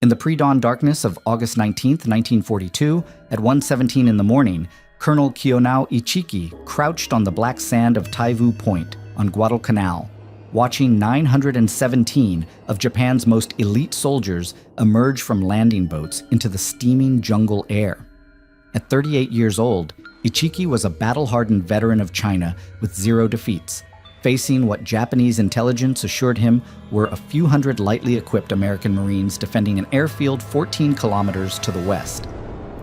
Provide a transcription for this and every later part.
In the pre-dawn darkness of August 19, 1942, at 1:17 in the morning, Colonel Kiyonao Ichiki crouched on the black sand of Taivu Point on Guadalcanal, watching 917 of Japan's most elite soldiers emerge from landing boats into the steaming jungle air. At 38 years old, Ichiki was a battle-hardened veteran of China with 0 defeats, facing what Japanese intelligence assured him were a few hundred lightly equipped American Marines defending an airfield 14 kilometers to the west.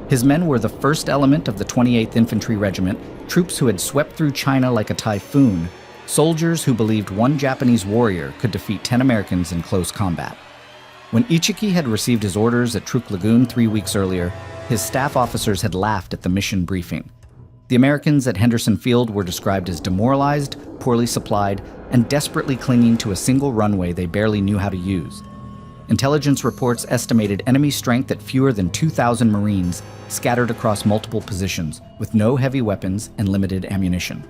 His men were the first element of the 28th Infantry Regiment, troops who had swept through China like a typhoon, soldiers who believed one Japanese warrior could defeat 10 Americans in close combat. When Ichiki had received his orders at Truk Lagoon 3 weeks earlier, his staff officers had laughed at the mission briefing. The Americans at Henderson Field were described as demoralized, poorly supplied, and desperately clinging to a single runway they barely knew how to use. Intelligence reports estimated enemy strength at fewer than 2,000 Marines scattered across multiple positions, with no heavy weapons and limited ammunition.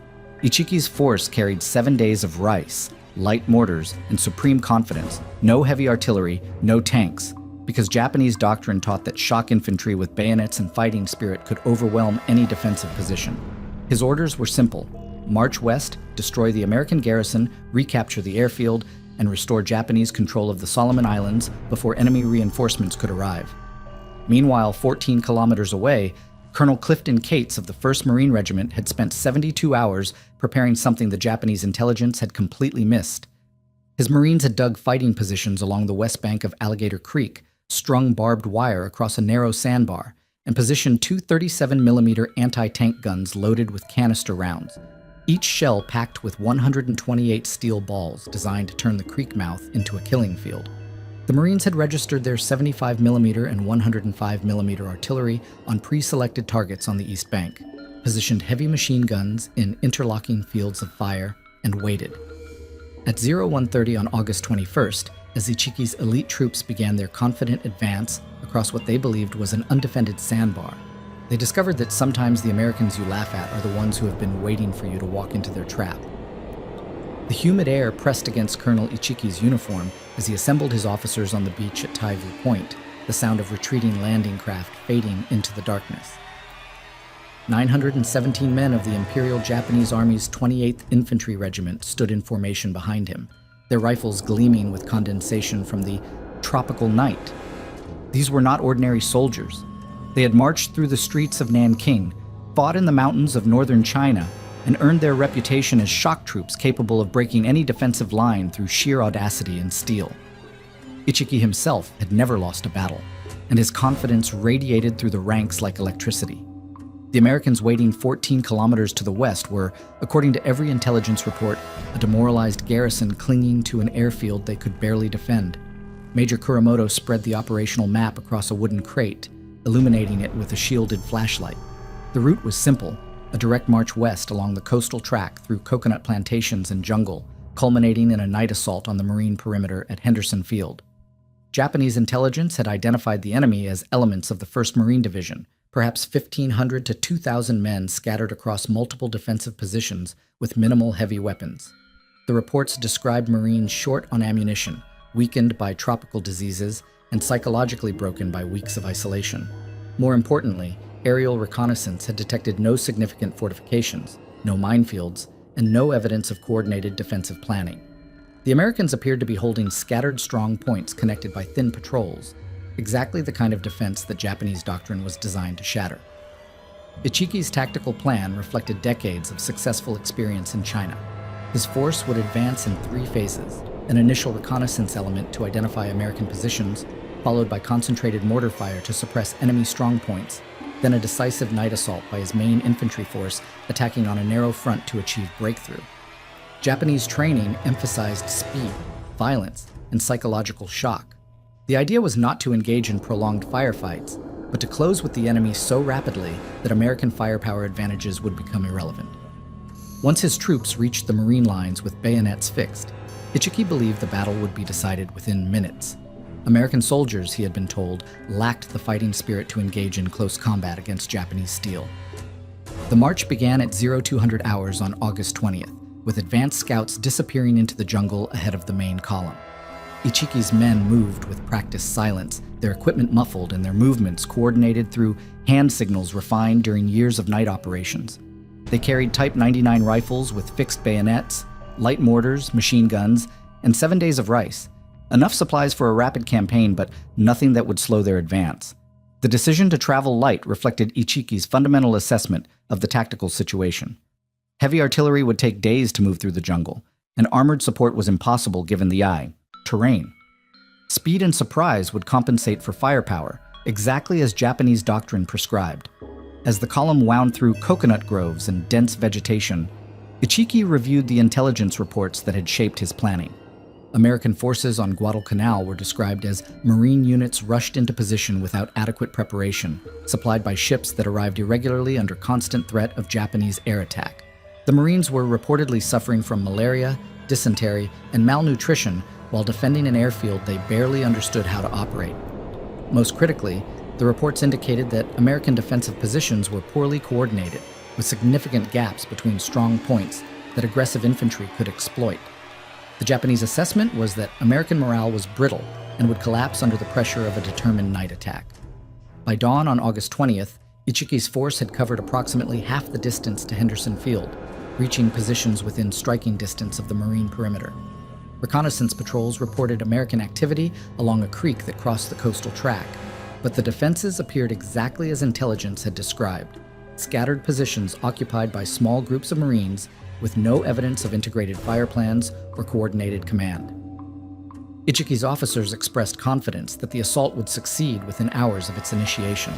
Ichiki's force carried 7 days of rice, light mortars, and supreme confidence, no heavy artillery, no tanks, because Japanese doctrine taught that shock infantry with bayonets and fighting spirit could overwhelm any defensive position. His orders were simple: march west, destroy the American garrison, recapture the airfield, and restore Japanese control of the Solomon Islands before enemy reinforcements could arrive. Meanwhile, 14 kilometers away, Colonel Clifton Cates of the 1st Marine Regiment had spent 72 hours preparing something the Japanese intelligence had completely missed. His Marines had dug fighting positions along the west bank of Alligator Creek, strung barbed wire across a narrow sandbar, and positioned 2 37mm anti-tank guns loaded with canister rounds, each shell packed with 128 steel balls designed to turn the creek mouth into a killing field. The Marines had registered their 75mm and 105mm artillery on pre-selected targets on the east bank, positioned heavy machine guns in interlocking fields of fire, and waited. At 01:30 on August 21st, as Ichiki's elite troops began their confident advance across what they believed was an undefended sandbar, they discovered that sometimes the Americans you laugh at are the ones who have been waiting for you to walk into their trap. The humid air pressed against Colonel Ichiki's uniform as he assembled his officers on the beach at Taivu Point, the sound of retreating landing craft fading into the darkness. 917 men of the Imperial Japanese Army's 28th Infantry Regiment stood in formation behind him, their rifles gleaming with condensation from the tropical night. These were not ordinary soldiers. They had marched through the streets of Nanking, fought in the mountains of northern China, and earned their reputation as shock troops capable of breaking any defensive line through sheer audacity and steel. Ichiki himself had never lost a battle, and his confidence radiated through the ranks like electricity. The Americans waiting 14 kilometers to the west were, according to every intelligence report, a demoralized garrison clinging to an airfield they could barely defend. Major Kuramoto spread the operational map across a wooden crate, illuminating it with a shielded flashlight. The route was simple: a direct march west along the coastal track through coconut plantations and jungle, culminating in a night assault on the marine perimeter at Henderson Field. Japanese intelligence had identified the enemy as elements of the 1st Marine Division, perhaps 1,500 to 2,000 men scattered across multiple defensive positions with minimal heavy weapons. The reports described Marines short on ammunition, weakened by tropical diseases, and psychologically broken by weeks of isolation. More importantly, aerial reconnaissance had detected no significant fortifications, no minefields, and no evidence of coordinated defensive planning. The Americans appeared to be holding scattered strong points connected by thin patrols, exactly the kind of defense that Japanese doctrine was designed to shatter. Ichiki's tactical plan reflected decades of successful experience in China. His force would advance in 3 phases: an initial reconnaissance element to identify American positions, followed by concentrated mortar fire to suppress enemy strongpoints, then a decisive night assault by his main infantry force attacking on a narrow front to achieve breakthrough. Japanese training emphasized speed, violence, and psychological shock. The idea was not to engage in prolonged firefights, but to close with the enemy so rapidly that American firepower advantages would become irrelevant. Once his troops reached the Marine lines with bayonets fixed, Ichiki believed the battle would be decided within minutes. American soldiers, he had been told, lacked the fighting spirit to engage in close combat against Japanese steel. The march began at 0200 hours on August 20th, with advanced scouts disappearing into the jungle ahead of the main column. Ichiki's men moved with practiced silence, their equipment muffled and their movements coordinated through hand signals refined during years of night operations. They carried Type 99 rifles with fixed bayonets, light mortars, machine guns, and 7 days of rice. Enough supplies for a rapid campaign, but nothing that would slow their advance. The decision to travel light reflected Ichiki's fundamental assessment of the tactical situation. Heavy artillery would take days to move through the jungle, and armored support was impossible given the terrain. Speed and surprise would compensate for firepower, exactly as Japanese doctrine prescribed. As the column wound through coconut groves and dense vegetation, Ichiki reviewed the intelligence reports that had shaped his planning. American forces on Guadalcanal were described as Marine units rushed into position without adequate preparation, supplied by ships that arrived irregularly under constant threat of Japanese air attack. The Marines were reportedly suffering from malaria, dysentery, and malnutrition while defending an airfield they barely understood how to operate. Most critically, the reports indicated that American defensive positions were poorly coordinated, with significant gaps between strong points that aggressive infantry could exploit. The Japanese assessment was that American morale was brittle and would collapse under the pressure of a determined night attack. By dawn on August 20th, Ichiki's force had covered approximately half the distance to Henderson Field, reaching positions within striking distance of the Marine perimeter. Reconnaissance patrols reported American activity along a creek that crossed the coastal track, but the defenses appeared exactly as intelligence had described: scattered positions occupied by small groups of Marines with no evidence of integrated fire plans or coordinated command. Ichiki's officers expressed confidence that the assault would succeed within hours of its initiation.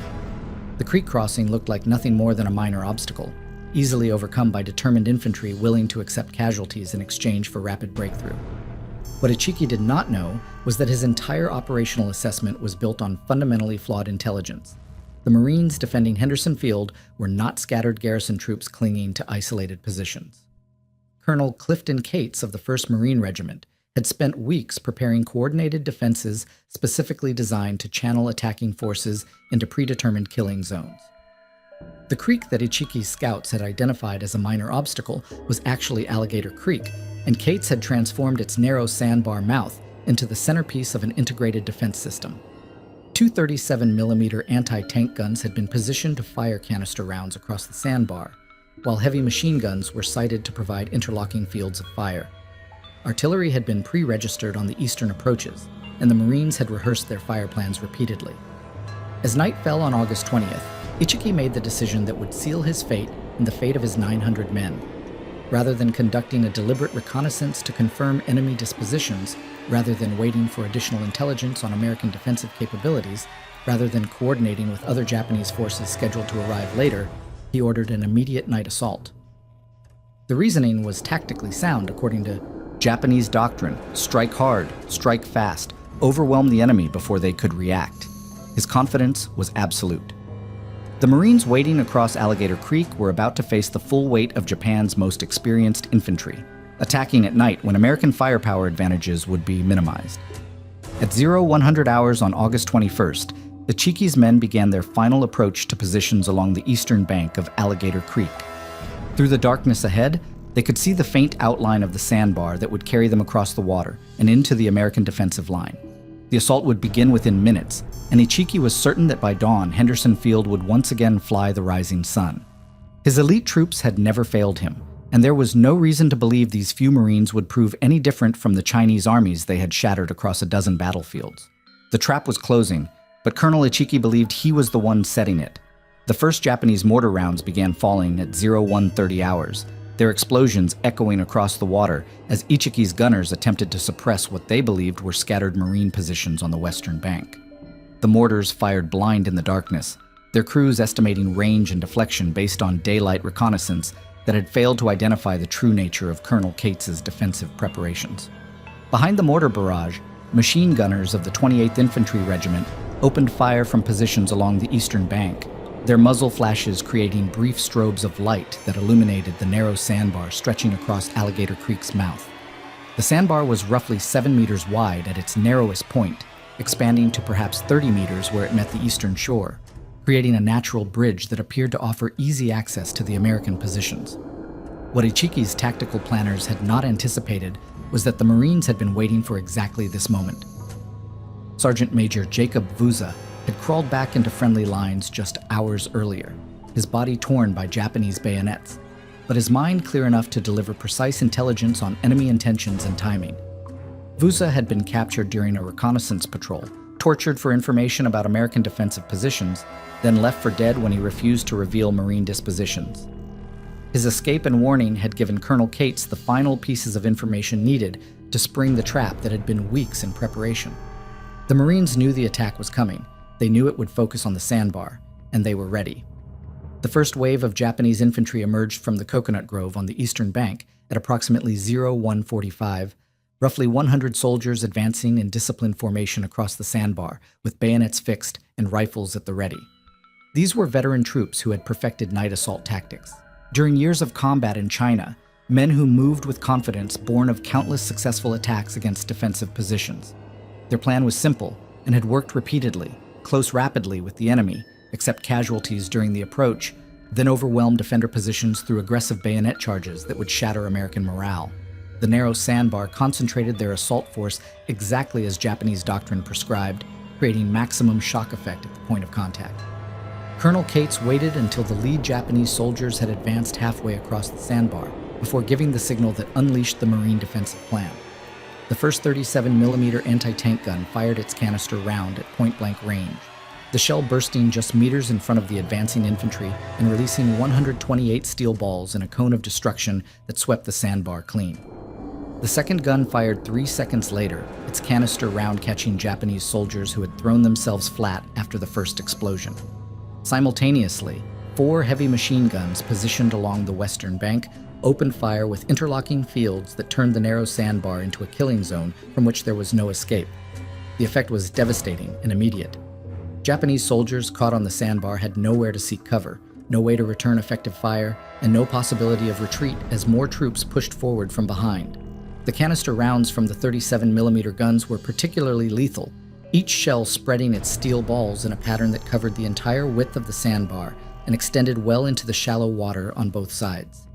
The creek crossing looked like nothing more than a minor obstacle, easily overcome by determined infantry willing to accept casualties in exchange for rapid breakthrough. What Ichiki did not know was that his entire operational assessment was built on fundamentally flawed intelligence. The Marines defending Henderson Field were not scattered garrison troops clinging to isolated positions. Colonel Clifton Cates of the 1st Marine Regiment had spent weeks preparing coordinated defenses specifically designed to channel attacking forces into predetermined killing zones. The creek that Ichiki's scouts had identified as a minor obstacle was actually Alligator Creek, and Cates had transformed its narrow sandbar mouth into the centerpiece of an integrated defense system. Two 37mm anti-tank guns had been positioned to fire canister rounds across the sandbar, while heavy machine guns were sighted to provide interlocking fields of fire. Artillery had been pre-registered on the eastern approaches, and the Marines had rehearsed their fire plans repeatedly. As night fell on August 20th, Ichiki made the decision that would seal his fate and the fate of his 900 men. Rather than conducting a deliberate reconnaissance to confirm enemy dispositions, rather than waiting for additional intelligence on American defensive capabilities, rather than coordinating with other Japanese forces scheduled to arrive later, he ordered an immediate night assault. The reasoning was tactically sound according to Japanese doctrine: strike hard, strike fast, overwhelm the enemy before they could react. His confidence was absolute. The Marines waiting across Alligator Creek were about to face the full weight of Japan's most experienced infantry, attacking at night when American firepower advantages would be minimized. At 0100 hours on August 21st, Ichiki's men began their final approach to positions along the eastern bank of Alligator Creek. Through the darkness ahead, they could see the faint outline of the sandbar that would carry them across the water and into the American defensive line. The assault would begin within minutes, and Ichiki was certain that by dawn, Henderson Field would once again fly the rising sun. His elite troops had never failed him, and there was no reason to believe these few Marines would prove any different from the Chinese armies they had shattered across a dozen battlefields. The trap was closing, but Colonel Ichiki believed he was the one setting it. The first Japanese mortar rounds began falling at 0130 hours, their explosions echoing across the water as Ichiki's gunners attempted to suppress what they believed were scattered Marine positions on the western bank. The mortars fired blind in the darkness, their crews estimating range and deflection based on daylight reconnaissance that had failed to identify the true nature of Colonel Cates's defensive preparations. Behind the mortar barrage, machine gunners of the 28th Infantry Regiment opened fire from positions along the eastern bank, their muzzle flashes creating brief strobes of light that illuminated the narrow sandbar stretching across Alligator Creek's mouth. The sandbar was roughly 7 meters wide at its narrowest point, expanding to perhaps 30 meters where it met the eastern shore, creating a natural bridge that appeared to offer easy access to the American positions. What Ichiki's tactical planners had not anticipated was that the Marines had been waiting for exactly this moment. Sergeant Major Jacob Vuza had crawled back into friendly lines just hours earlier, his body torn by Japanese bayonets, but his mind clear enough to deliver precise intelligence on enemy intentions and timing. Vuza had been captured during a reconnaissance patrol, tortured for information about American defensive positions, then left for dead when he refused to reveal Marine dispositions. His escape and warning had given Colonel Cates the final pieces of information needed to spring the trap that had been weeks in preparation. The Marines knew the attack was coming. They knew it would focus on the sandbar, and they were ready. The first wave of Japanese infantry emerged from the coconut grove on the eastern bank at approximately 0145, roughly 100 soldiers advancing in disciplined formation across the sandbar, with bayonets fixed and rifles at the ready. These were veteran troops who had perfected night assault tactics. During years of combat in China, men who moved with confidence born of countless successful attacks against defensive positions. Their plan was simple and had worked repeatedly: close rapidly with the enemy, accept casualties during the approach, then overwhelm defender positions through aggressive bayonet charges that would shatter American morale. The narrow sandbar concentrated their assault force exactly as Japanese doctrine prescribed, creating maximum shock effect at the point of contact. Colonel Cates waited until the lead Japanese soldiers had advanced halfway across the sandbar before giving the signal that unleashed the Marine defensive plan. The first 37mm anti-tank gun fired its canister round at point-blank range, the shell bursting just meters in front of the advancing infantry and releasing 128 steel balls in a cone of destruction that swept the sandbar clean. The second gun fired 3 seconds later, its canister round catching Japanese soldiers who had thrown themselves flat after the first explosion. Simultaneously, 4 heavy machine guns positioned along the western bank opened fire with interlocking fields that turned the narrow sandbar into a killing zone from which there was no escape. The effect was devastating and immediate. Japanese soldiers caught on the sandbar had nowhere to seek cover, no way to return effective fire, and no possibility of retreat as more troops pushed forward from behind. The canister rounds from the 37mm guns were particularly lethal, each shell spreading its steel balls in a pattern that covered the entire width of the sandbar and extended well into the shallow water on both sides.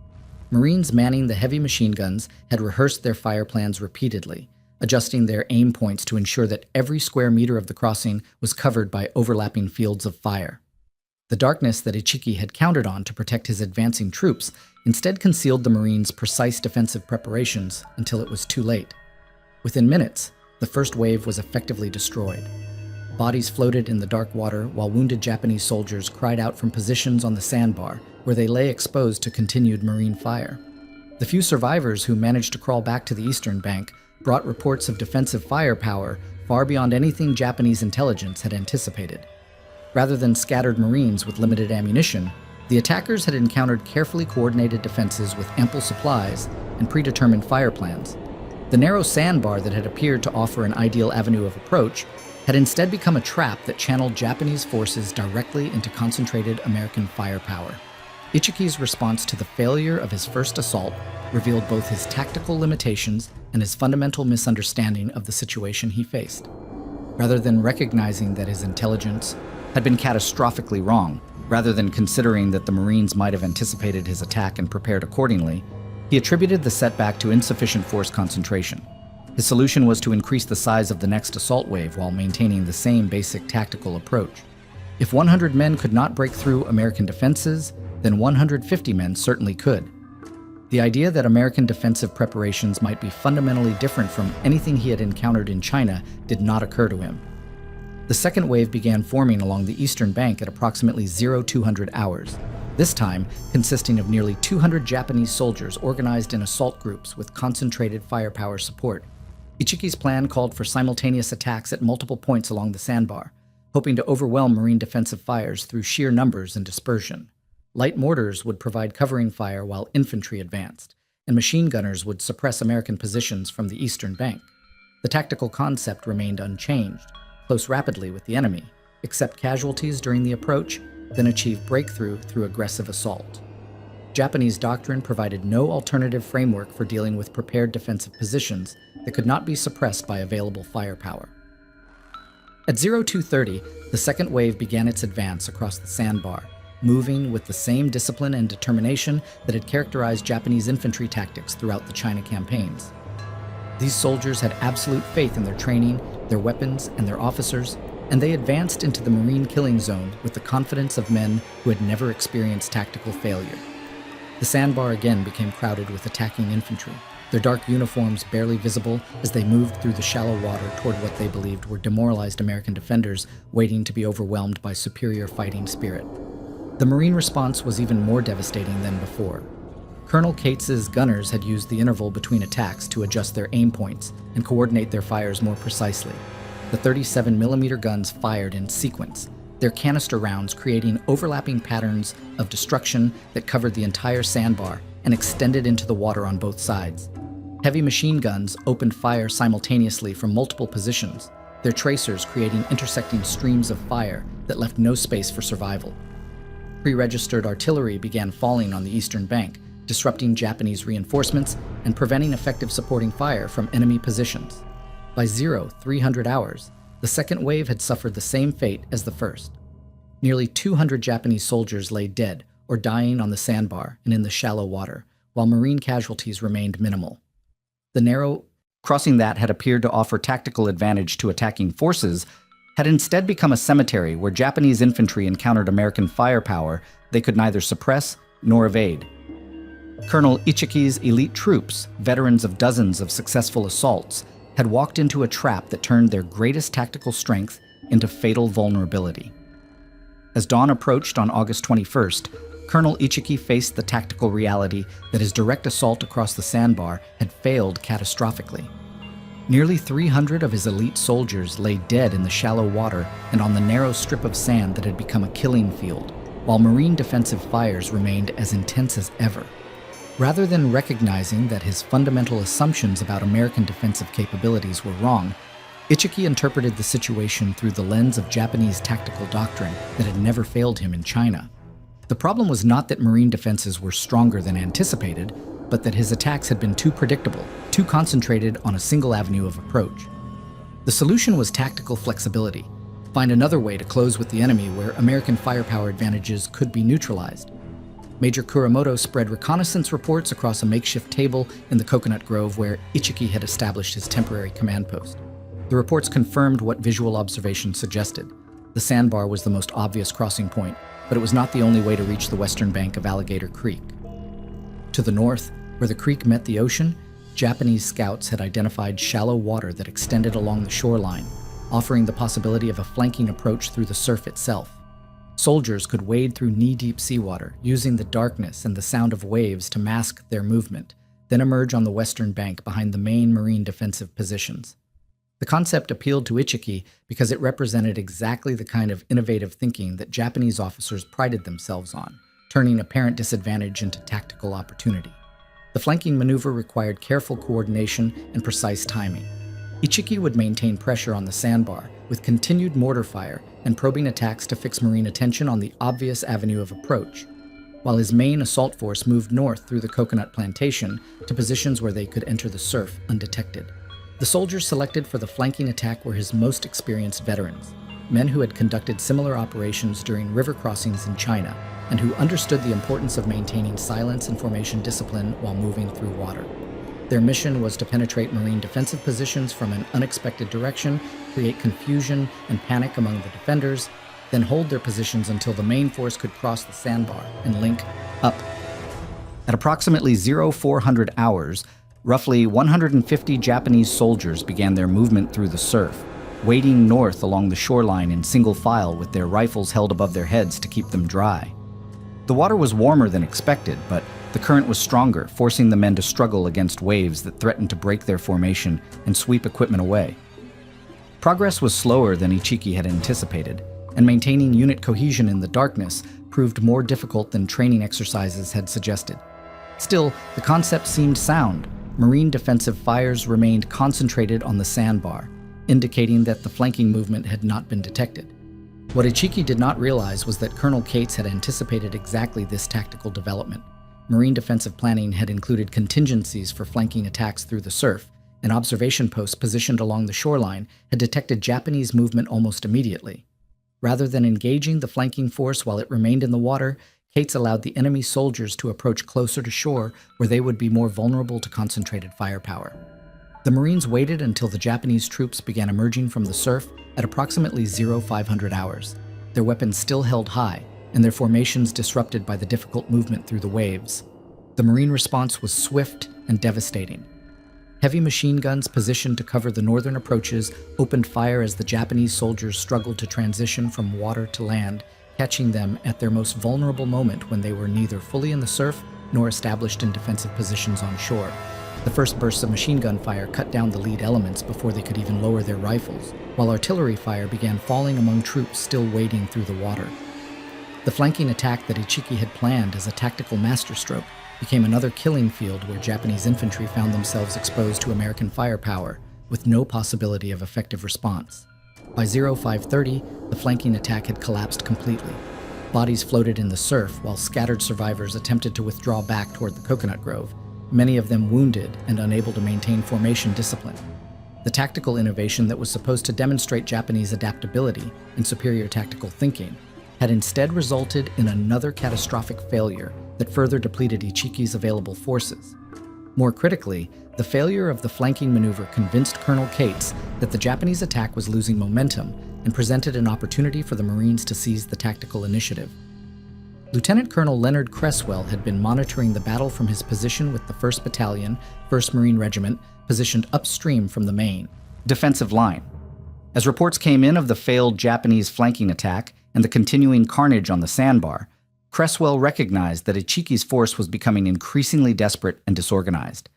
Marines manning the heavy machine guns had rehearsed their fire plans repeatedly, adjusting their aim points to ensure that every square meter of the crossing was covered by overlapping fields of fire. The darkness that Ichiki had counted on to protect his advancing troops instead concealed the Marines' precise defensive preparations until it was too late. Within minutes, the first wave was effectively destroyed. Bodies floated in the dark water while wounded Japanese soldiers cried out from positions on the sandbar where they lay exposed to continued Marine fire. The few survivors who managed to crawl back to the eastern bank brought reports of defensive firepower far beyond anything Japanese intelligence had anticipated. Rather than scattered Marines with limited ammunition, the attackers had encountered carefully coordinated defenses with ample supplies and predetermined fire plans. The narrow sandbar that had appeared to offer an ideal avenue of approach had instead become a trap that channeled Japanese forces directly into concentrated American firepower. Ichiki's response to the failure of his first assault revealed both his tactical limitations and his fundamental misunderstanding of the situation he faced. Rather than recognizing that his intelligence had been catastrophically wrong, rather than considering that the Marines might have anticipated his attack and prepared accordingly, he attributed the setback to insufficient force concentration. His solution was to increase the size of the next assault wave while maintaining the same basic tactical approach. If 100 men could not break through American defenses, then 150 men certainly could. The idea that American defensive preparations might be fundamentally different from anything he had encountered in China did not occur to him. The second wave began forming along the eastern bank at approximately 0200 hours, this time consisting of nearly 200 Japanese soldiers organized in assault groups with concentrated firepower support. Ichiki's plan called for simultaneous attacks at multiple points along the sandbar, hoping to overwhelm Marine defensive fires through sheer numbers and dispersion. Light mortars would provide covering fire while infantry advanced, and machine gunners would suppress American positions from the eastern bank. The tactical concept remained unchanged: close rapidly with the enemy, accept casualties during the approach, then achieve breakthrough through aggressive assault. Japanese doctrine provided no alternative framework for dealing with prepared defensive positions that could not be suppressed by available firepower. At 0230, the second wave began its advance across the sandbar, moving with the same discipline and determination that had characterized Japanese infantry tactics throughout the China campaigns. These soldiers had absolute faith in their training, their weapons, and their officers, and they advanced into the Marine killing zone with the confidence of men who had never experienced tactical failure. The sandbar again became crowded with attacking infantry, their dark uniforms barely visible as they moved through the shallow water toward what they believed were demoralized American defenders waiting to be overwhelmed by superior fighting spirit. The Marine response was even more devastating than before. Colonel Cates's gunners had used the interval between attacks to adjust their aim points and coordinate their fires more precisely. The 37mm guns fired in sequence, their canister rounds creating overlapping patterns of destruction that covered the entire sandbar and extended into the water on both sides. Heavy machine guns opened fire simultaneously from multiple positions, their tracers creating intersecting streams of fire that left no space for survival. Pre-registered artillery began falling on the eastern bank, disrupting Japanese reinforcements and preventing effective supporting fire from enemy positions. By 0300 hours, the second wave had suffered the same fate as the first. Nearly 200 Japanese soldiers lay dead or dying on the sandbar and in the shallow water, while Marine casualties remained minimal. The narrow crossing that had appeared to offer tactical advantage to attacking forces had instead become a cemetery where Japanese infantry encountered American firepower they could neither suppress nor evade. Colonel Ichiki's elite troops, veterans of dozens of successful assaults, had walked into a trap that turned their greatest tactical strength into fatal vulnerability. As dawn approached on August 21st, Colonel Ichiki faced the tactical reality that his direct assault across the sandbar had failed catastrophically. Nearly 300 of his elite soldiers lay dead in the shallow water and on the narrow strip of sand that had become a killing field, while Marine defensive fires remained as intense as ever. Rather than recognizing that his fundamental assumptions about American defensive capabilities were wrong, Ichiki interpreted the situation through the lens of Japanese tactical doctrine that had never failed him in China. The problem was not that Marine defenses were stronger than anticipated, but that his attacks had been too predictable, too concentrated on a single avenue of approach. The solution was tactical flexibility. Find another way to close with the enemy where American firepower advantages could be neutralized. Major Kuramoto spread reconnaissance reports across a makeshift table in the coconut grove where Ichiki had established his temporary command post. The reports confirmed what visual observation suggested. The sandbar was the most obvious crossing point, but it was not the only way to reach the western bank of Alligator Creek. To the north, where the creek met the ocean, Japanese scouts had identified shallow water that extended along the shoreline, offering the possibility of a flanking approach through the surf itself. Soldiers could wade through knee-deep seawater, using the darkness and the sound of waves to mask their movement, then emerge on the western bank behind the main Marine defensive positions. The concept appealed to Ichiki because it represented exactly the kind of innovative thinking that Japanese officers prided themselves on, turning apparent disadvantage into tactical opportunity. The flanking maneuver required careful coordination and precise timing. Ichiki would maintain pressure on the sandbar, with continued mortar fire and probing attacks to fix Marine attention on the obvious avenue of approach, while his main assault force moved north through the coconut plantation to positions where they could enter the surf undetected. The soldiers selected for the flanking attack were his most experienced veterans, men who had conducted similar operations during river crossings in China and who understood the importance of maintaining silence and formation discipline while moving through water. Their mission was to penetrate Marine defensive positions from an unexpected direction, create confusion and panic among the defenders, then hold their positions until the main force could cross the sandbar and link up. At approximately 0400 hours, roughly 150 Japanese soldiers began their movement through the surf, wading north along the shoreline in single file with their rifles held above their heads to keep them dry. The water was warmer than expected, but the current was stronger, forcing the men to struggle against waves that threatened to break their formation and sweep equipment away. Progress was slower than Ichiki had anticipated, and maintaining unit cohesion in the darkness proved more difficult than training exercises had suggested. Still, the concept seemed sound. Marine defensive fires remained concentrated on the sandbar, indicating that the flanking movement had not been detected. What Ichiki did not realize was that Colonel Cates had anticipated exactly this tactical development. Marine defensive planning had included contingencies for flanking attacks through the surf, and observation posts positioned along the shoreline had detected Japanese movement almost immediately. Rather than engaging the flanking force while it remained in the water, Cates allowed the enemy soldiers to approach closer to shore where they would be more vulnerable to concentrated firepower. The Marines waited until the Japanese troops began emerging from the surf at approximately 0500 hours, their weapons still held high and their formations disrupted by the difficult movement through the waves. The Marine response was swift and devastating. Heavy machine guns positioned to cover the northern approaches opened fire as the Japanese soldiers struggled to transition from water to land, catching them at their most vulnerable moment when they were neither fully in the surf nor established in defensive positions on shore. The first bursts of machine gun fire cut down the lead elements before they could even lower their rifles, while artillery fire began falling among troops still wading through the water. The flanking attack that Ichiki had planned as a tactical masterstroke became another killing field where Japanese infantry found themselves exposed to American firepower, with no possibility of effective response. By 0530, the flanking attack had collapsed completely. Bodies floated in the surf while scattered survivors attempted to withdraw back toward the coconut grove, many of them wounded and unable to maintain formation discipline. The tactical innovation that was supposed to demonstrate Japanese adaptability and superior tactical thinking had instead resulted in another catastrophic failure that further depleted Ichiki's available forces. More critically, the failure of the flanking maneuver convinced Colonel Cates that the Japanese attack was losing momentum and presented an opportunity for the Marines to seize the tactical initiative. Lieutenant Colonel Leonard Cresswell had been monitoring the battle from his position with the 1st Battalion, 1st Marine Regiment, positioned upstream from the main defensive line. As reports came in of the failed Japanese flanking attack and the continuing carnage on the sandbar, Cresswell recognized that Ichiki's force was becoming increasingly desperate and disorganized.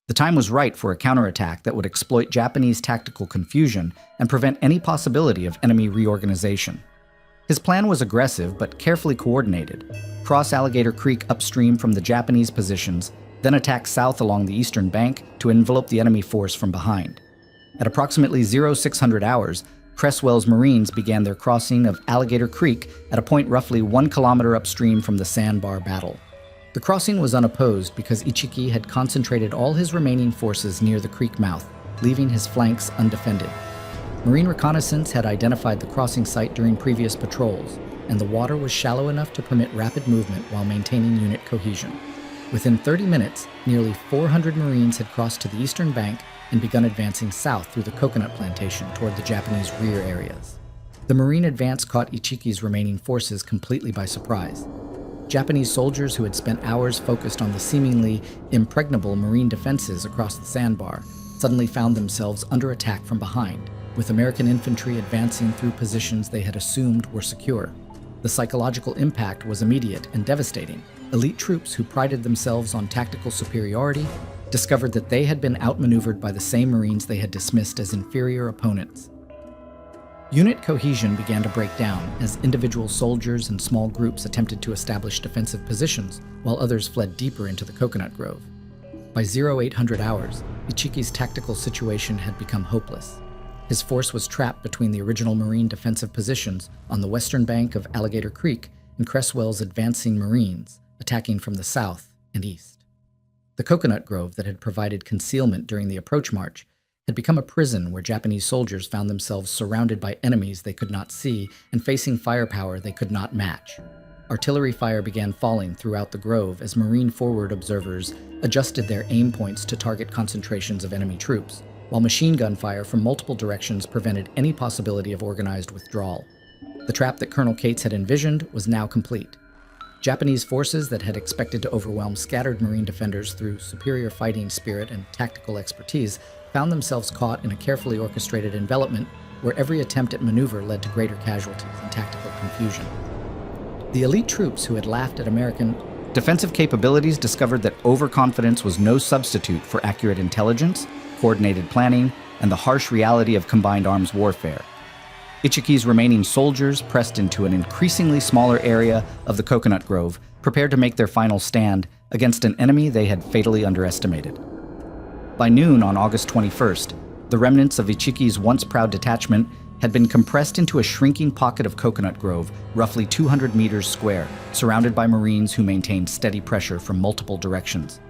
The time was right for a counterattack that would exploit Japanese tactical confusion and prevent any possibility of enemy reorganization. His plan was aggressive but carefully coordinated. Cross Alligator Creek upstream from the Japanese positions, then attack south along the eastern bank to envelop the enemy force from behind. At approximately 0600 hours, Cresswell's Marines began their crossing of Alligator Creek at a point roughly 1 kilometer upstream from the sandbar battle. The crossing was unopposed because Ichiki had concentrated all his remaining forces near the creek mouth, leaving his flanks undefended. Marine reconnaissance had identified the crossing site during previous patrols, and the water was shallow enough to permit rapid movement while maintaining unit cohesion. Within 30 minutes, nearly 400 Marines had crossed to the eastern bank and begun advancing south through the coconut plantation toward the Japanese rear areas. The Marine advance caught Ichiki's remaining forces completely by surprise. Japanese soldiers who had spent hours focused on the seemingly impregnable Marine defenses across the sandbar suddenly found themselves under attack from behind, with American infantry advancing through positions they had assumed were secure. The psychological impact was immediate and devastating. Elite troops who prided themselves on tactical superiority discovered that they had been outmaneuvered by the same Marines they had dismissed as inferior opponents. Unit cohesion began to break down as individual soldiers and small groups attempted to establish defensive positions while others fled deeper into the coconut grove. By 0800 hours, Ichiki's tactical situation had become hopeless. His force was trapped between the original Marine defensive positions on the western bank of Alligator Creek and Cresswell's advancing Marines, attacking from the south and east. The coconut grove that had provided concealment during the approach march had become a prison where Japanese soldiers found themselves surrounded by enemies they could not see and facing firepower they could not match. Artillery fire began falling throughout the grove as Marine forward observers adjusted their aim points to target concentrations of enemy troops, while machine gun fire from multiple directions prevented any possibility of organized withdrawal. The trap that Colonel Cates had envisioned was now complete. Japanese forces that had expected to overwhelm scattered Marine defenders through superior fighting spirit and tactical expertise found themselves caught in a carefully orchestrated envelopment where every attempt at maneuver led to greater casualties and tactical confusion. The elite troops who had laughed at American defensive capabilities discovered that overconfidence was no substitute for accurate intelligence, coordinated planning, and the harsh reality of combined arms warfare. Ichiki's remaining soldiers pressed into an increasingly smaller area of the coconut grove, prepared to make their final stand against an enemy they had fatally underestimated. By noon on August 21st, the remnants of Ichiki's once proud detachment had been compressed into a shrinking pocket of coconut grove, roughly 200 meters square, surrounded by Marines who maintained steady pressure from multiple directions.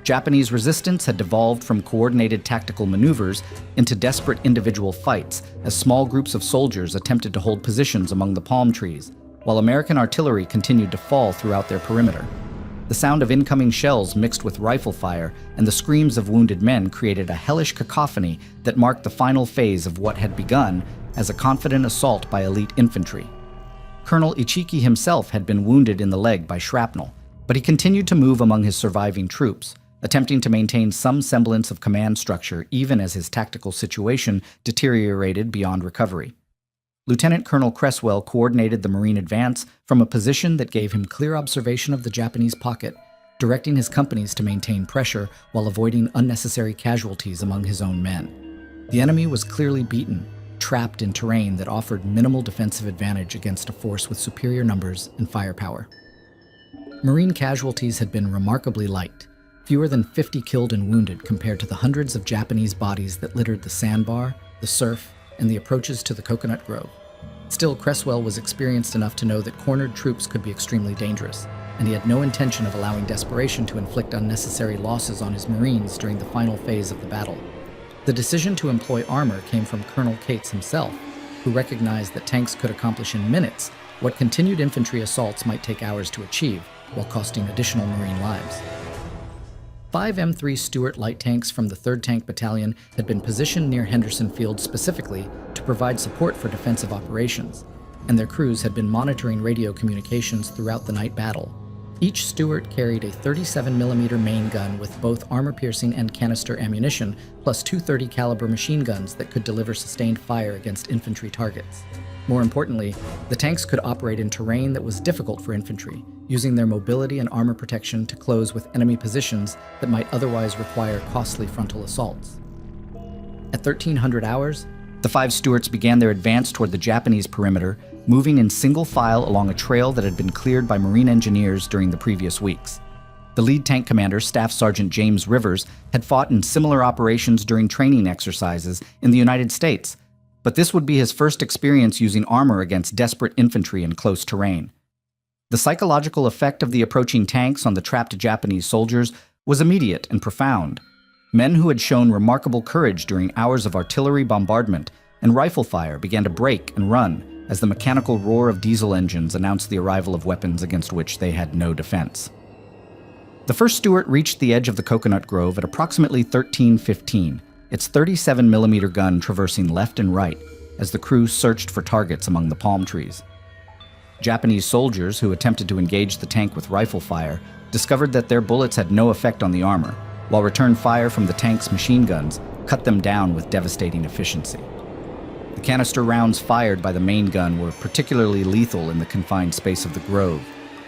Japanese resistance had devolved from coordinated tactical maneuvers into desperate individual fights as small groups of soldiers attempted to hold positions among the palm trees, while American artillery continued to fall throughout their perimeter. The sound of incoming shells mixed with rifle fire and the screams of wounded men created a hellish cacophony that marked the final phase of what had begun as a confident assault by elite infantry. Colonel Ichiki himself had been wounded in the leg by shrapnel, but he continued to move among his surviving troops, attempting to maintain some semblance of command structure even as his tactical situation deteriorated beyond recovery. Lieutenant Colonel Cresswell coordinated the Marine advance from a position that gave him clear observation of the Japanese pocket, directing his companies to maintain pressure while avoiding unnecessary casualties among his own men. The enemy was clearly beaten, trapped in terrain that offered minimal defensive advantage against a force with superior numbers and firepower. Marine casualties had been remarkably light, fewer than 50 killed and wounded compared to the hundreds of Japanese bodies that littered the sandbar, the surf, and the approaches to the coconut grove. Still, Cresswell was experienced enough to know that cornered troops could be extremely dangerous, and he had no intention of allowing desperation to inflict unnecessary losses on his Marines during the final phase of the battle. The decision to employ armor came from Colonel Cates himself, who recognized that tanks could accomplish in minutes what continued infantry assaults might take hours to achieve, while costing additional Marine lives. 5 M3 Stuart light tanks from the 3rd Tank Battalion had been positioned near Henderson Field specifically to provide support for defensive operations, and their crews had been monitoring radio communications throughout the night battle. Each Stuart carried a 37mm main gun with both armor-piercing and canister ammunition, plus 230 caliber machine guns that could deliver sustained fire against infantry targets. More importantly, the tanks could operate in terrain that was difficult for infantry, using their mobility and armor protection to close with enemy positions that might otherwise require costly frontal assaults. At 1300 hours, the 5 Stuarts began their advance toward the Japanese perimeter, moving in single file along a trail that had been cleared by Marine engineers during the previous weeks. The lead tank commander, Staff Sergeant James Rivers, had fought in similar operations during training exercises in the United States, but this would be his first experience using armor against desperate infantry in close terrain. The psychological effect of the approaching tanks on the trapped Japanese soldiers was immediate and profound. Men who had shown remarkable courage during hours of artillery bombardment and rifle fire began to break and run as the mechanical roar of diesel engines announced the arrival of weapons against which they had no defense. The first Stuart reached the edge of the coconut grove at approximately 13:15, its 37mm gun traversing left and right as the crew searched for targets among the palm trees. Japanese soldiers who attempted to engage the tank with rifle fire discovered that their bullets had no effect on the armor, while return fire from the tank's machine guns cut them down with devastating efficiency. The canister rounds fired by the main gun were particularly lethal in the confined space of the grove,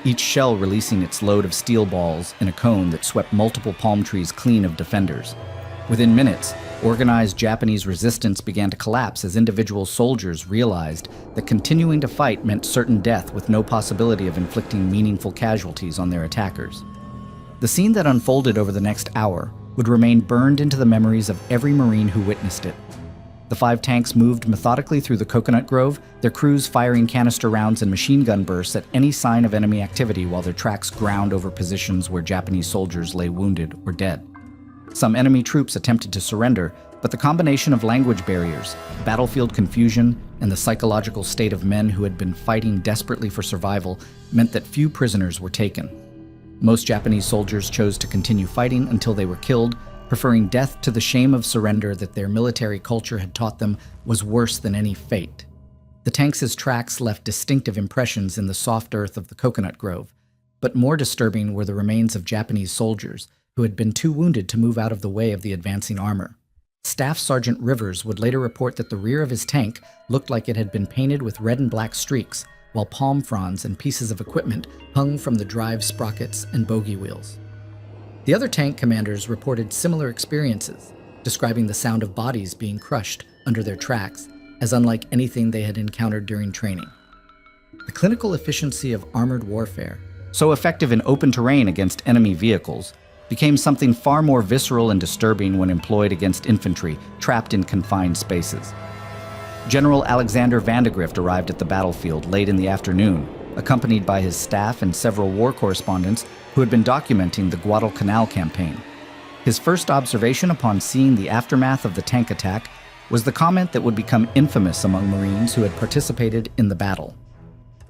each shell releasing its load of steel balls in a cone that swept multiple palm trees clean of defenders. Within minutes, organized Japanese resistance began to collapse as individual soldiers realized that continuing to fight meant certain death with no possibility of inflicting meaningful casualties on their attackers. The scene that unfolded over the next hour would remain burned into the memories of every Marine who witnessed it. The 5 tanks moved methodically through the coconut grove, their crews firing canister rounds and machine gun bursts at any sign of enemy activity while their tracks ground over positions where Japanese soldiers lay wounded or dead. Some enemy troops attempted to surrender, but the combination of language barriers, battlefield confusion, and the psychological state of men who had been fighting desperately for survival meant that few prisoners were taken. Most Japanese soldiers chose to continue fighting until they were killed, preferring death to the shame of surrender that their military culture had taught them was worse than any fate. The tanks' tracks left distinctive impressions in the soft earth of the coconut grove, but more disturbing were the remains of Japanese soldiers who had been too wounded to move out of the way of the advancing armor. Staff Sergeant Rivers would later report that the rear of his tank looked like it had been painted with red and black streaks, while palm fronds and pieces of equipment hung from the drive sprockets and bogie wheels. The other tank commanders reported similar experiences, describing the sound of bodies being crushed under their tracks as unlike anything they had encountered during training. The clinical efficiency of armored warfare, so effective in open terrain against enemy vehicles, became something far more visceral and disturbing when employed against infantry trapped in confined spaces. General Alexander Vandegrift arrived at the battlefield late in the afternoon, accompanied by his staff and several war correspondents who had been documenting the Guadalcanal campaign. His first observation upon seeing the aftermath of the tank attack was the comment that would become infamous among Marines who had participated in the battle.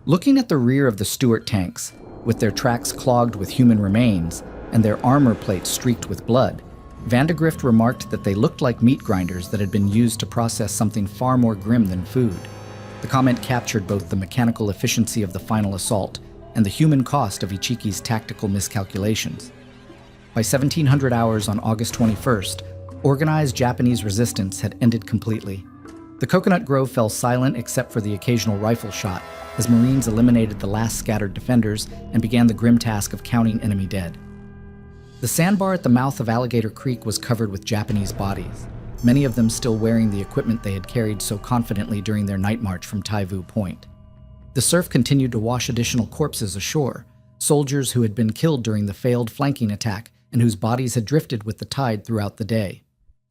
Looking at the rear of the Stuart tanks, with their tracks clogged with human remains and their armor plates streaked with blood, Vandegrift remarked that they looked like meat grinders that had been used to process something far more grim than food. The comment captured both the mechanical efficiency of the final assault and the human cost of Ichiki's tactical miscalculations. By 1700 hours on August 21st, organized Japanese resistance had ended completely. The coconut grove fell silent except for the occasional rifle shot as Marines eliminated the last scattered defenders and began the grim task of counting enemy dead. The sandbar at the mouth of Alligator Creek was covered with Japanese bodies, many of them still wearing the equipment they had carried so confidently during their night march from Taivu Point. The surf continued to wash additional corpses ashore, soldiers who had been killed during the failed flanking attack and whose bodies had drifted with the tide throughout the day.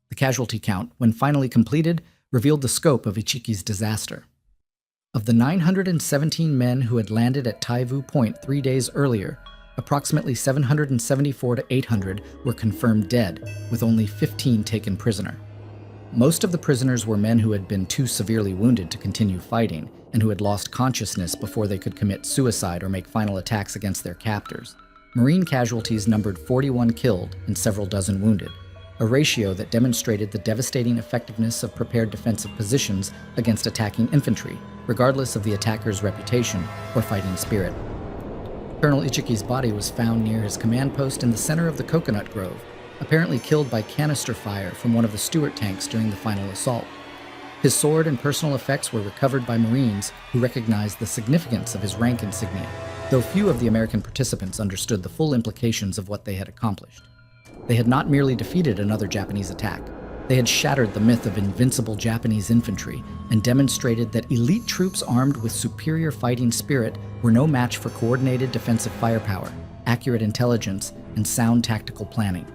The casualty count, when finally completed, revealed the scope of Ichiki's disaster. Of the 917 men who had landed at Taivu Point 3 days earlier, approximately 774 to 800 were confirmed dead, with only 15 taken prisoner. Most of the prisoners were men who had been too severely wounded to continue fighting, and who had lost consciousness before they could commit suicide or make final attacks against their captors. Marine casualties numbered 41 killed and several dozen wounded, a ratio that demonstrated the devastating effectiveness of prepared defensive positions against attacking infantry, regardless of the attacker's reputation or fighting spirit. Colonel Ichiki's body was found near his command post in the center of the coconut grove, apparently killed by canister fire from one of the Stuart tanks during the final assault. His sword and personal effects were recovered by Marines who recognized the significance of his rank insignia, though few of the American participants understood the full implications of what they had accomplished. They had not merely defeated another Japanese attack, they had shattered the myth of invincible Japanese infantry and demonstrated that elite troops armed with superior fighting spirit were no match for coordinated defensive firepower, accurate intelligence, and sound tactical planning.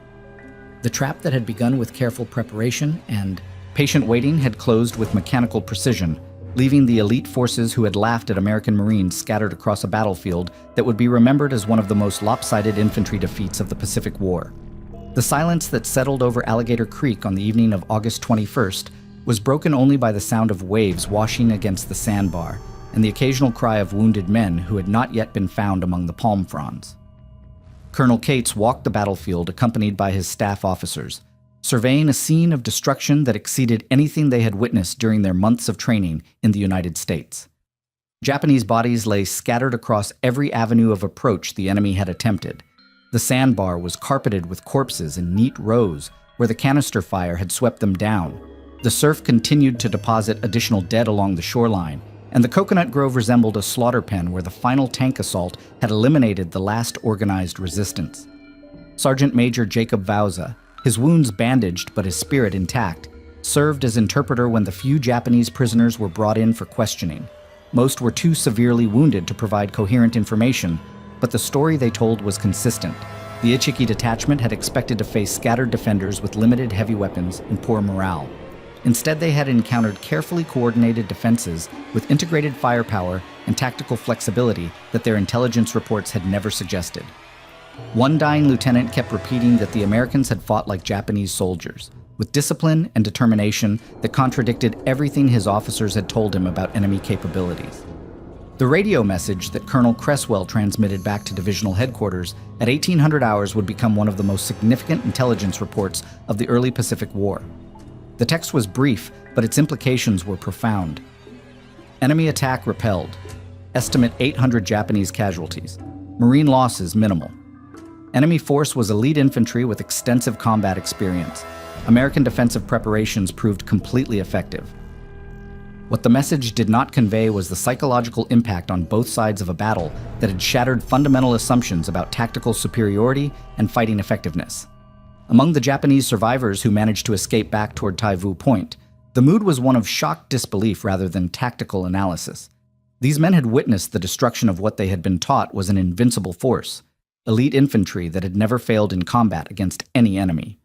The trap that had begun with careful preparation and patient waiting had closed with mechanical precision, leaving the elite forces who had laughed at American Marines scattered across a battlefield that would be remembered as one of the most lopsided infantry defeats of the Pacific War. The silence that settled over Alligator Creek on the evening of August 21st was broken only by the sound of waves washing against the sandbar and the occasional cry of wounded men who had not yet been found among the palm fronds. Colonel Cates walked the battlefield accompanied by his staff officers, surveying a scene of destruction that exceeded anything they had witnessed during their months of training in the United States. Japanese bodies lay scattered across every avenue of approach the enemy had attempted. The sandbar was carpeted with corpses in neat rows where the canister fire had swept them down. The surf continued to deposit additional dead along the shoreline, and the coconut grove resembled a slaughter pen where the final tank assault had eliminated the last organized resistance. Sergeant Major Jacob Vauza, his wounds bandaged but his spirit intact, served as interpreter when the few Japanese prisoners were brought in for questioning. Most were too severely wounded to provide coherent information, but the story they told was consistent. The Ichiki detachment had expected to face scattered defenders with limited heavy weapons and poor morale. Instead, they had encountered carefully coordinated defenses with integrated firepower and tactical flexibility that their intelligence reports had never suggested. One dying lieutenant kept repeating that the Americans had fought like Japanese soldiers, with discipline and determination that contradicted everything his officers had told him about enemy capabilities. The radio message that Colonel Cresswell transmitted back to divisional headquarters at 1800 hours would become one of the most significant intelligence reports of the early Pacific War. The text was brief, but its implications were profound. Enemy attack repelled. Estimate 800 Japanese casualties. Marine losses minimal. Enemy force was elite infantry with extensive combat experience. American defensive preparations proved completely effective. What the message did not convey was the psychological impact on both sides of a battle that had shattered fundamental assumptions about tactical superiority and fighting effectiveness. Among the Japanese survivors who managed to escape back toward Taivu Point, the mood was one of shocked disbelief rather than tactical analysis. These men had witnessed the destruction of what they had been taught was an invincible force, elite infantry that had never failed in combat against any enemy.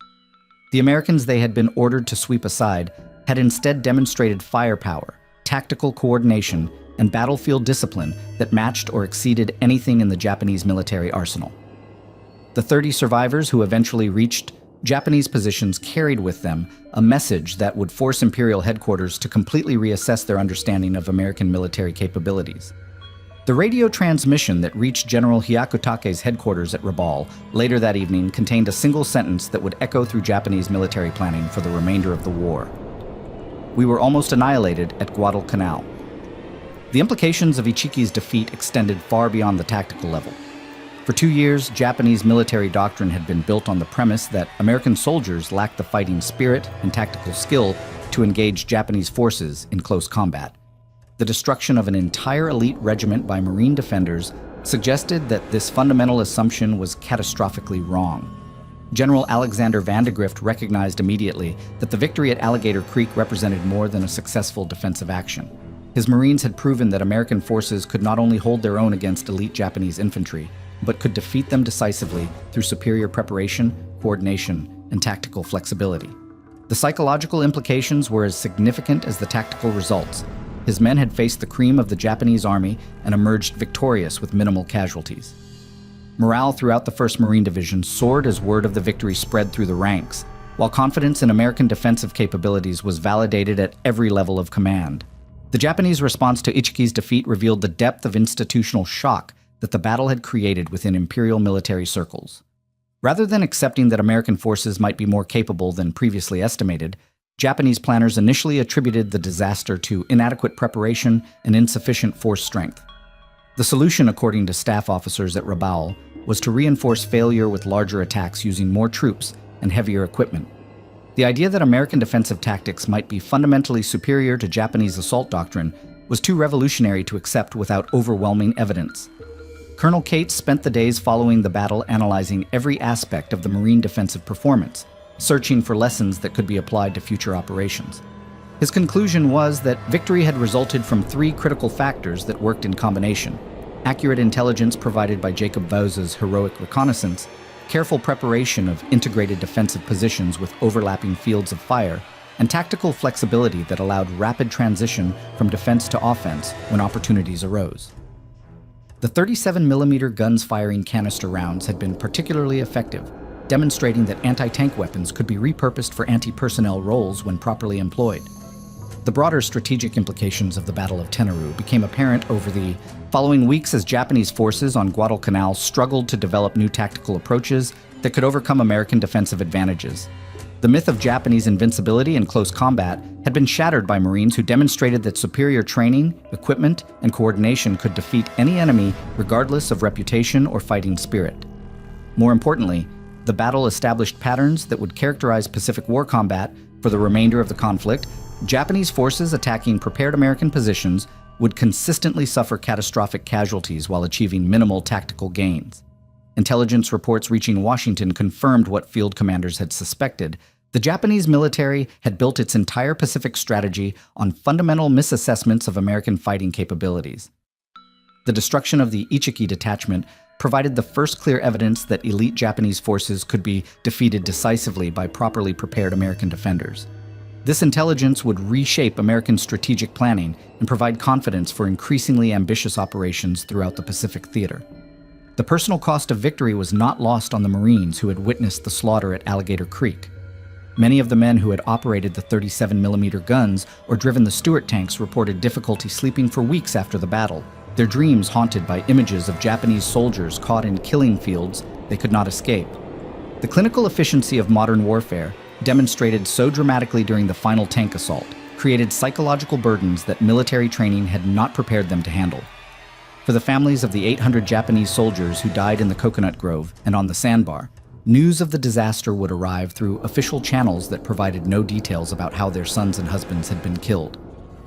The Americans they had been ordered to sweep aside had instead demonstrated firepower, tactical coordination, and battlefield discipline that matched or exceeded anything in the Japanese military arsenal. The 30 survivors who eventually reached Japanese positions carried with them a message that would force Imperial headquarters to completely reassess their understanding of American military capabilities. The radio transmission that reached General Hyakutake's headquarters at Rabaul later that evening contained a single sentence that would echo through Japanese military planning for the remainder of the war. "We were almost annihilated at Guadalcanal." The implications of Ichiki's defeat extended far beyond the tactical level. For 2 years, Japanese military doctrine had been built on the premise that American soldiers lacked the fighting spirit and tactical skill to engage Japanese forces in close combat. The destruction of an entire elite regiment by Marine defenders suggested that this fundamental assumption was catastrophically wrong. General Alexander Vandegrift recognized immediately that the victory at Alligator Creek represented more than a successful defensive action. His Marines had proven that American forces could not only hold their own against elite Japanese infantry, but could defeat them decisively through superior preparation, coordination, and tactical flexibility. The psychological implications were as significant as the tactical results. His men had faced the cream of the Japanese army and emerged victorious with minimal casualties. Morale throughout the 1st Marine Division soared as word of the victory spread through the ranks, while confidence in American defensive capabilities was validated at every level of command. The Japanese response to Ichiki's defeat revealed the depth of institutional shock that the battle had created within Imperial military circles. Rather than accepting that American forces might be more capable than previously estimated, Japanese planners initially attributed the disaster to inadequate preparation and insufficient force strength. The solution, according to staff officers at Rabaul, was to reinforce failure with larger attacks using more troops and heavier equipment. The idea that American defensive tactics might be fundamentally superior to Japanese assault doctrine was too revolutionary to accept without overwhelming evidence. Colonel Cates spent the days following the battle analyzing every aspect of the Marine defensive performance, searching for lessons that could be applied to future operations. His conclusion was that victory had resulted from 3 critical factors that worked in combination: accurate intelligence provided by Jacob Vaux's heroic reconnaissance, careful preparation of integrated defensive positions with overlapping fields of fire, and tactical flexibility that allowed rapid transition from defense to offense when opportunities arose. The 37mm guns firing canister rounds had been particularly effective, demonstrating that anti-tank weapons could be repurposed for anti-personnel roles when properly employed. The broader strategic implications of the Battle of Tenaru became apparent over the following weeks as Japanese forces on Guadalcanal struggled to develop new tactical approaches that could overcome American defensive advantages. The myth of Japanese invincibility in close combat had been shattered by Marines who demonstrated that superior training, equipment, and coordination could defeat any enemy regardless of reputation or fighting spirit. More importantly, the battle established patterns that would characterize Pacific War combat for the remainder of the conflict. Japanese forces attacking prepared American positions would consistently suffer catastrophic casualties while achieving minimal tactical gains. Intelligence reports reaching Washington confirmed what field commanders had suspected. The Japanese military had built its entire Pacific strategy on fundamental misassessments of American fighting capabilities. The destruction of the Ichiki detachment provided the first clear evidence that elite Japanese forces could be defeated decisively by properly prepared American defenders. This intelligence would reshape American strategic planning and provide confidence for increasingly ambitious operations throughout the Pacific theater. The personal cost of victory was not lost on the Marines who had witnessed the slaughter at Alligator Creek. Many of the men who had operated the 37mm guns or driven the Stuart tanks reported difficulty sleeping for weeks after the battle, their dreams haunted by images of Japanese soldiers caught in killing fields they could not escape. The clinical efficiency of modern warfare, demonstrated so dramatically during the final tank assault, created psychological burdens that military training had not prepared them to handle. For the families of the 800 Japanese soldiers who died in the Coconut Grove and on the sandbar, news of the disaster would arrive through official channels that provided no details about how their sons and husbands had been killed.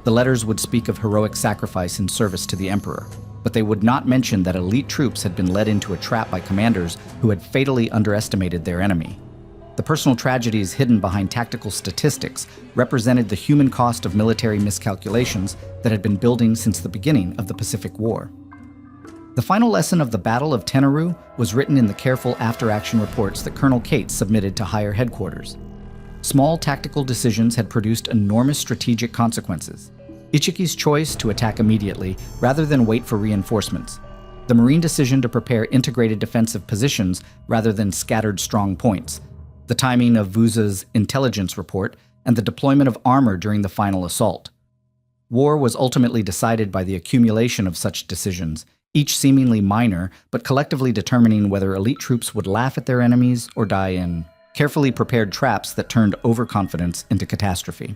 The letters would speak of heroic sacrifice in service to the emperor, but they would not mention that elite troops had been led into a trap by commanders who had fatally underestimated their enemy. The personal tragedies hidden behind tactical statistics represented the human cost of military miscalculations that had been building since the beginning of the Pacific War. The final lesson of the Battle of Tenaru was written in the careful after-action reports that Colonel Cates submitted to higher headquarters. Small tactical decisions had produced enormous strategic consequences. Ichiki's choice to attack immediately rather than wait for reinforcements. The Marine decision to prepare integrated defensive positions rather than scattered strong points. the timing of Vuza's intelligence report, and the deployment of armor during the final assault. War was ultimately decided by the accumulation of such decisions, each seemingly minor, but collectively determining whether elite troops would laugh at their enemies or die in carefully prepared traps that turned overconfidence into catastrophe.